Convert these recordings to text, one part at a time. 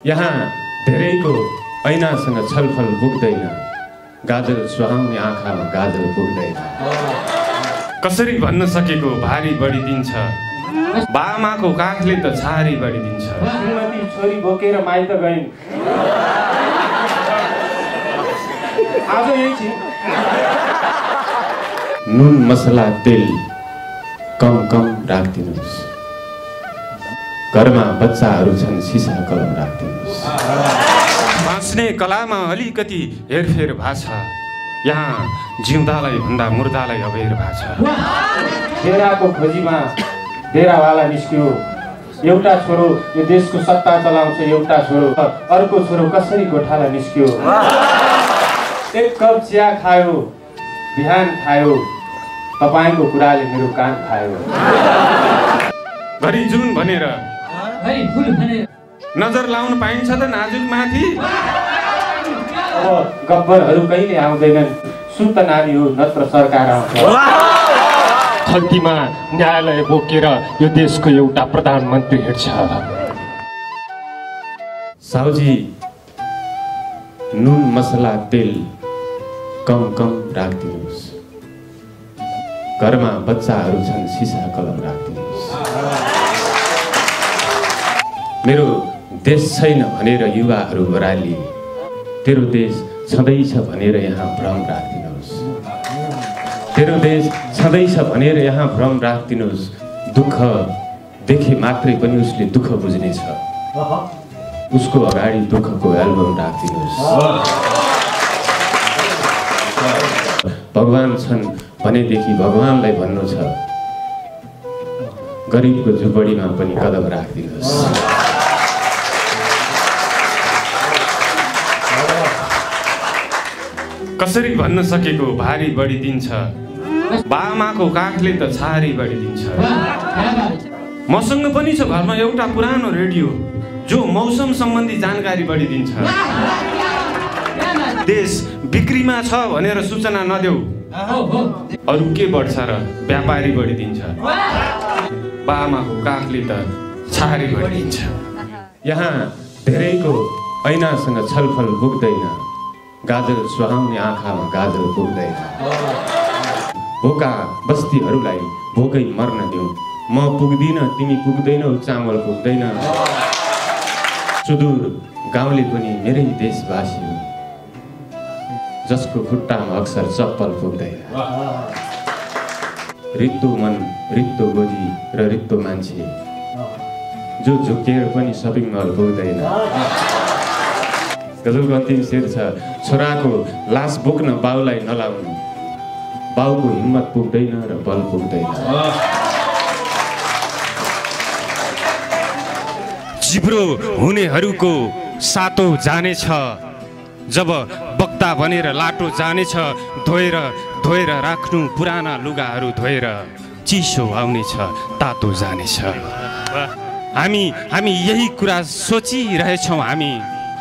यहाँ धेरैको ऐनासँग छलफल पुग्दैन, गाजल सुहाउने आँखामा गाजल पुग्दैन। कसरी भन्न सकेको भारी बढिदिन्छ, बामाको काखले त छारी बढिदिन्छ। श्रीमती छोरी बोकेर माइत गइन्, आज यही छ। नुन मसला तेल कम कम राखिदिनुहोस्, घरमा बच्चाहरू छन् सिसा कलम राखिदिनुहोस्। बाँच्ने कलामा अलिकति हेरफेर भएको छ, यहाँ जिउँदालाई भन्दा मुर्दालाई अबेर भएको छ। डेराको खोजीमा डेरावाला निस्क्यो, एउटा छोरो यो देशको सत्ता चलाउँछ, एउटा छोरो अर्को छोरो कसरी गोठाला निस्क्यो। एक कप चिया खायो, बिहान खायो, तपाईको कुराले मेरो कान खायो। घरि जुन भनेर नजर लाउन पाइन्छ त नाजुक माथि। अब गब्बरहरू कहिले आउँदैनन्, सुत नानी हो नत्र सरकार आउँछ। खल्तीमा न्यायालय बोकेर यो देशको एउटा प्रधानमन्त्री हिँड्छ। साउजी नुन मसला तेल कम कम राखिदिनुहोस्, घरमा बच्चाहरू छन् सिसा कलम राखिदिनुहोस्। मेरो देश छैन भनेर युवाहरू बराली, तेरो देश छँदैछ भनेर यहाँ भ्रम राखिदिनुहोस्। तेरो देश छँदैछ भनेर यहाँ भ्रम राखिदिनुहोस्। दुःख देखे मात्रै पनि उसले दुःख बुझ्नेछ, उसको अगाडि दुःखको एल्बम राखिदिनुहोस्। भगवान छन् भनेदेखि भगवानलाई भन्नु छ, गरिबको झुपडीमा पनि कदम राखिदिनुहोस्। कसरी भन्न सकेको भारी बढिदिन्छ, बामाको काखले त छारी बढिदिन्छ। मसँग पनि छ घरमा एउटा पुरानो रेडियो, जो मौसम सम्बन्धी जानकारी बढिदिन्छ। देश बिक्रीमा छ भनेर सूचना नदेऊ, अरू के बढ्छ र व्यापारी बढिदिन्छ। बामाको काखले त छारी बढिदिन्छ। यहाँ धेरैको ऐनासँग छलफल पुग्दैन, गाजल सुहाउने आँखामा गाजल पुग्दैन। भोका बस्तीहरूलाई भोकै मर्न दिउँ, म पुग्दिन तिमी पुग्दैनौ, चामल पुग्दैन। सुदूर गाउँले पनि मेरै देशवासी हो, जसको खुट्टामा अक्सर चप्पल पुग्दैन। रित्तो मन, रित्तो गोजी र रित्तो मान्छे, जो झुकेर पनि सपिङ मल पुग्दैन। गजलको अन्तिम शेर छ, छोराको लास बोक्न बाउलाई नलाउनु, बाउको हिम्मत पुग्दैन र बल पुग्दैन। जिब्रो हुनेहरूको सातो जानेछ, जब बक्ता बनेर लाटो जानेछ। धोएर धोएर राख्नु पुराना लुगाहरू, धोएर चिसो आउनेछ, तातो जानेछ। हामी यही कुरा सोचिरहेछौँ, हामी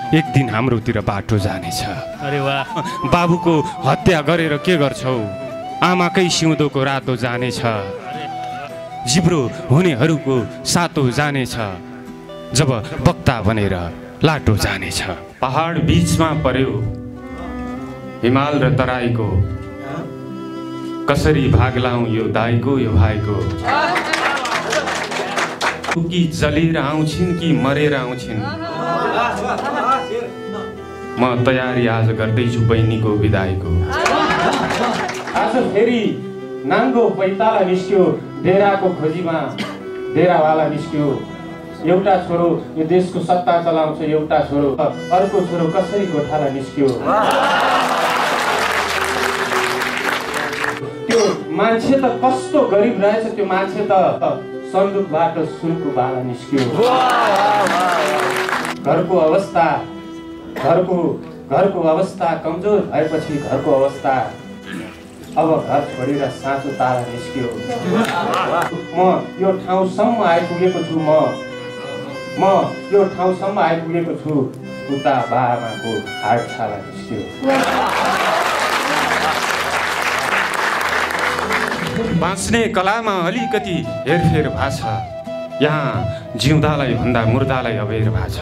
एक दिन हाम्रोतिर बाटो जानेछ। अरे वाह। बाबुको हत्या गरेर के गर्छौ, आमाकै सिउँदोको रातो जानेछ। जिब्रो हुनेहरूको सातो जानेछ, जब बक्ता बनेर लाटो जानेछ। पहाड बीचमा पर्यो हिमाल र तराईको, कसरी भाग लाउँ यो दाइको यो भाइको। कि जलेर आउँछिन् कि मरेर आउँछिन्, म तयारी आज गर्दैछु बहिनीको बिदाईको। आज फेरि नाङ्गो पैताला निस्क्यो, डेराको खोजीमा डेरावाला निस्क्यो। एउटा छोरो यो देशको सत्ता चलाउँछ, एउटा छोरो अर्को छोरो कसरी गोठाला निस्क्यो। त्यो मान्छे त कस्तो गरिब रहेछ, त्यो मान्छे त सन्दुकबाट सुनको बाला निस्क्यो। घरको अवस्था कमजोर भएपछि घरको अवस्था, अब घर छोडेर साँचो तारा निस्क्यो। म यो ठाउँसम्म आइपुगेको छु, म यो ठाउँसम्म आइपुगेको छु, उता बाबाको हाडछाला निस्क्यो। बाँच्ने कलामा अलिकति हेरफेर भएको छ, यहाँ जिउँदालाई भन्दा मुर्दालाई अबेर भएको छ।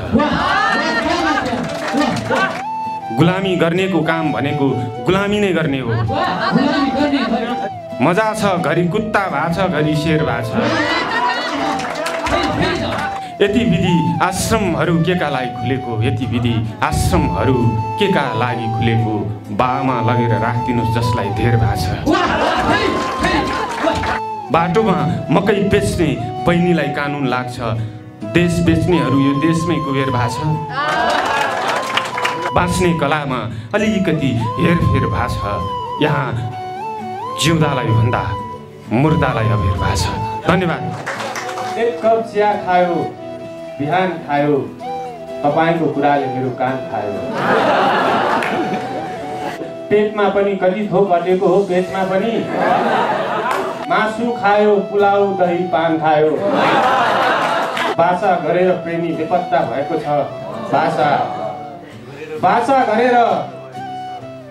गुलामी गर्नेको काम भनेको गुलामी नै गर्ने हो। मजा छ घरि कुत्ता भाछ घरि शेर भाछ। यति विधि आश्रमहरू केका लागि खुलेको, यति विधि आश्रमहरू केका लागि खुलेको, बामा लगेर राखिदिनुहोस् जसलाई धेर भाछ। बाटोमा मकै बेच्ने बहिनीलाई कानुन लाग्छ, देश बेच्नेहरू यो देशमै कुबेर भाछ। बाँच्ने कलामा अलिकति हेरफेर भाछ, यहाँ जिउँदालाई भन्दा मुर्दालाई अबेर भाछ। धन्यवाद। एक कप चिया खायो, बिहान खायो, तपाईँको कुराले मेरो कान खायो। पेटमा पनि कति थोक अटेको हो, पेटमा पनि मासु खायो, पुलाउ दही पान खायो। बासा गरेर प्रेमी बेपत्ता भएको छ,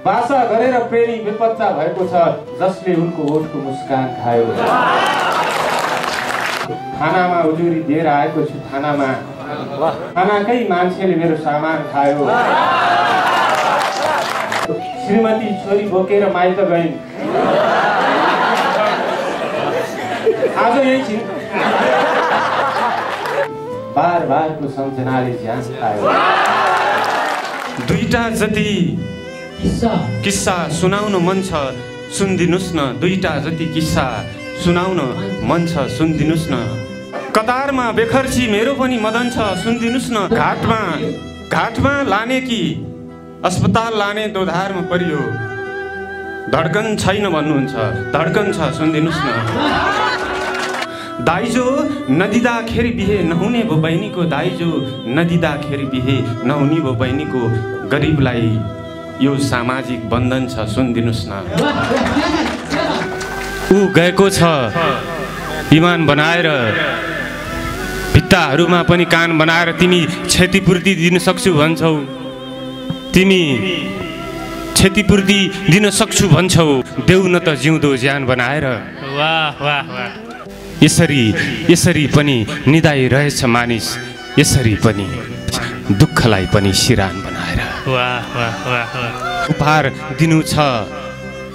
बासा गरेर प्रेमी बेपत्ता भएको छ, जसले उनको ओठको मुस्कान खायो। थानामा उजुरी दिएर आएको छु, थानाकै मान्छेले मेरो सामान खायो। श्रीमती छोरी बोकेर माइत गइन्, आज यही छिन्। बारको सम्झनाले ज्यान खायो। दुईटा जति किस्सा सुनाउन मन छ, सुनिदिनुस् न। दुईटा जति किस्सा सुनाउन मन छ, सुनिदिनुस् न। कतारमा बेखर्ची मेरो पनि मदन छ, सुनिदिनुस् न। घाटमा लाने कि अस्पताल लाने दोधारमा परियो, धड्कन छैन भन्नुहुन्छ, धड्कन छ, सुनिदिनुस् न। दाइजो नदिँदाखेरि बिहे नहुने भो बहिनीको, दाइजो नदिँदाखेरि बिहे नहुने भो बहिनीको, गरिबलाई यो सामाजिक बन्धन छ, सुनिदिनुस् न। ऊ गएको छ इमान बनाएर, भित्ताहरूमा पनि कान बनाएर। तिमी क्षतिपूर्ति दिन सक्छु भन्छौ, तिमी क्षतिपूर्ति दिन सक्छु भन्छौ, देऊ न त जिउँदो ज्यान बनाएर। वाह वाह वाह। यसरी पनि निदाइरहेछ मानिस, यसरी पनि दुःखलाई पनि सिरान बनाएर। वाह वाह वाह वाह। उपहार दिनु छ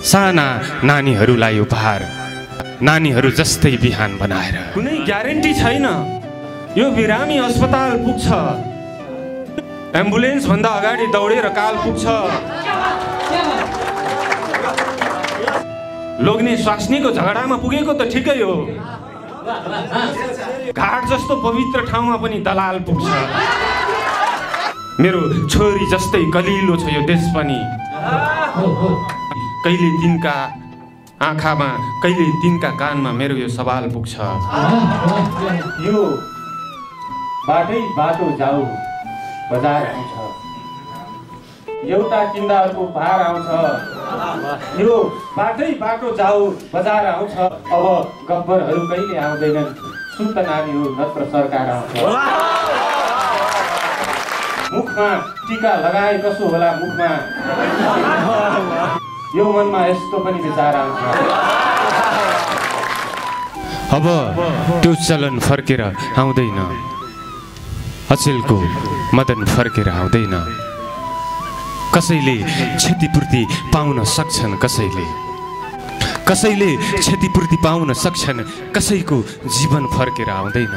साना नानीहरूलाई, उपहार नानीहरू जस्तै बिहान बनाएर। कुनै ग्यारेन्टी छैन यो बिरामी अस्पताल पुग्छ, एम्बुलेन्स भन्दा अगाडि दौडेर काल पुग्छ। लोग्ने स्वास्नीको झगडामा पुगेको त ठिकै हो, घाट जस्तो पवित्र ठाउँमा पनि दलाल पुग्छ। मेरो छोरी जस्तै कलिलो छ यो देश पनि, कहिले तिनका आँखामा कहिले तिनका कानमा मेरो यो सवाल पुग्छ। यो बाटो जाऊ बजार आउँछ, एउटा किन्दा अर्को उपहार आउँछ। यो बाटो जाऊ बजार आउँछ, अब गब्बरहरू कहिले आउँदैनन्, सुत नानी हो नत्र सरकार आउँछ। मुखमा टीका लगाए कसो होला मुखमा, यो मनमा यस्तो पनि विचार आउँछ। अब त्यो चलन फर्केर आउँदैन, अचेलको मदन फर्केर आउँदैन। कसैले क्षतिपूर्ति पाउन सक्छन्, कसैले क्षतिपूर्ति पाउन सक्छन्, कसैको जीवन फर्केर आउँदैन।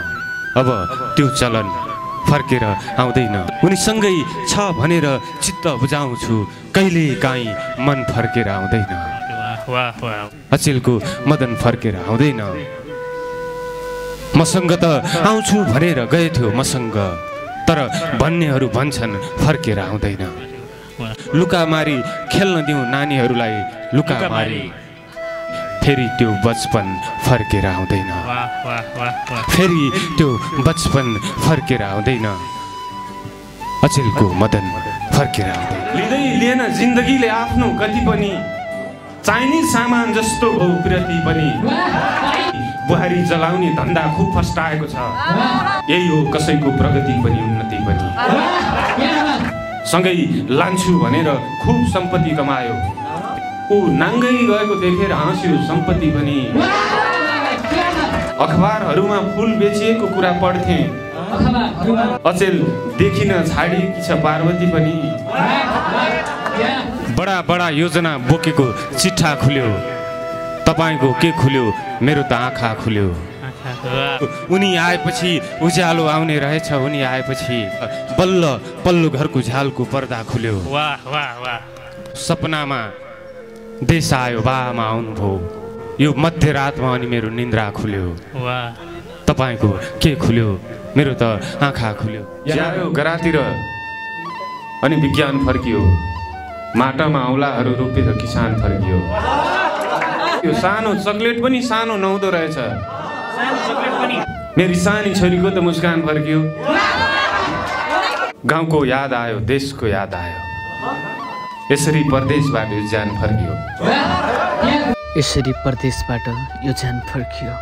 अब त्यो चलन फर्केर आउँदैन। उनीसँगै छ भनेर चित्त बुझाउँछु, कहिले काहीँ मन फर्केर आउँदैन। अचेलको मदन फर्केर आउँदैन। मसँग त आउँछु भनेर गएथ्यो मसँग, तर भन्नेहरू भन्छन् फर्केर आउँदैन। लुकामारी खेल्न दिउँ नानीहरूलाई, लुकामारी फेरि त्यो बचपन फर्केर आउँदैन, फेरि त्यो बचपन फर्केर आउँदैन। अचेलको मदन फर्केर आउँदैन। लिँदै लिएन जिन्दगीले आफ्नो गति पनि, चाइनिज सामान जस्तो हो प्रति पनि। बुहारी जलाउने धन्दा खुब फस्टाएको छ, यही हो कसैको प्रगति पनि उन्नति पनि। सँगै लान्छु भनेर खुब सम्पत्ति कमायो, ऊ नाङ्गै गएको देखेर हाँस्यो सम्पत्ति पनि। अखबारहरूमा फुल बेचिएको कुरा पढ्थे, अचेल देखिन छाडिएकी छ पार्वती पनि बडा बडा योजना बोकेको चिट्ठा खुल्यो तपाईको के खुल्यो मेरो त आँखा खुल्यो उनी आएपछि उज्यालो आउने रहेछ उनी आएपछि बल्ल पल्लो घरको झ्यालको पर्दा खुल्यो वाह वाह वाह सपनामा देश आयो बामा आउनुभयो यो मध्यरातमा अनि मेरो निन्द्रा खुल्यो वाह तपाईको के खुल्यो मेरो त आँखा खुल्यो जायो गरातिर अनि विज्ञान फर्कियो माटामा औलाहरू रोपेर किसान फर्कियो यो सानो चकलेट पनि सानो नहुँदो रहेछ मेरी सानी छोरीको त मुस्कान फर्कियो गाउँको याद आयो देशको याद आयो यसरी परदेशबाट यो ज्यान फर्कियो यसरी परदेशबाट यो ज्यान फर्कियो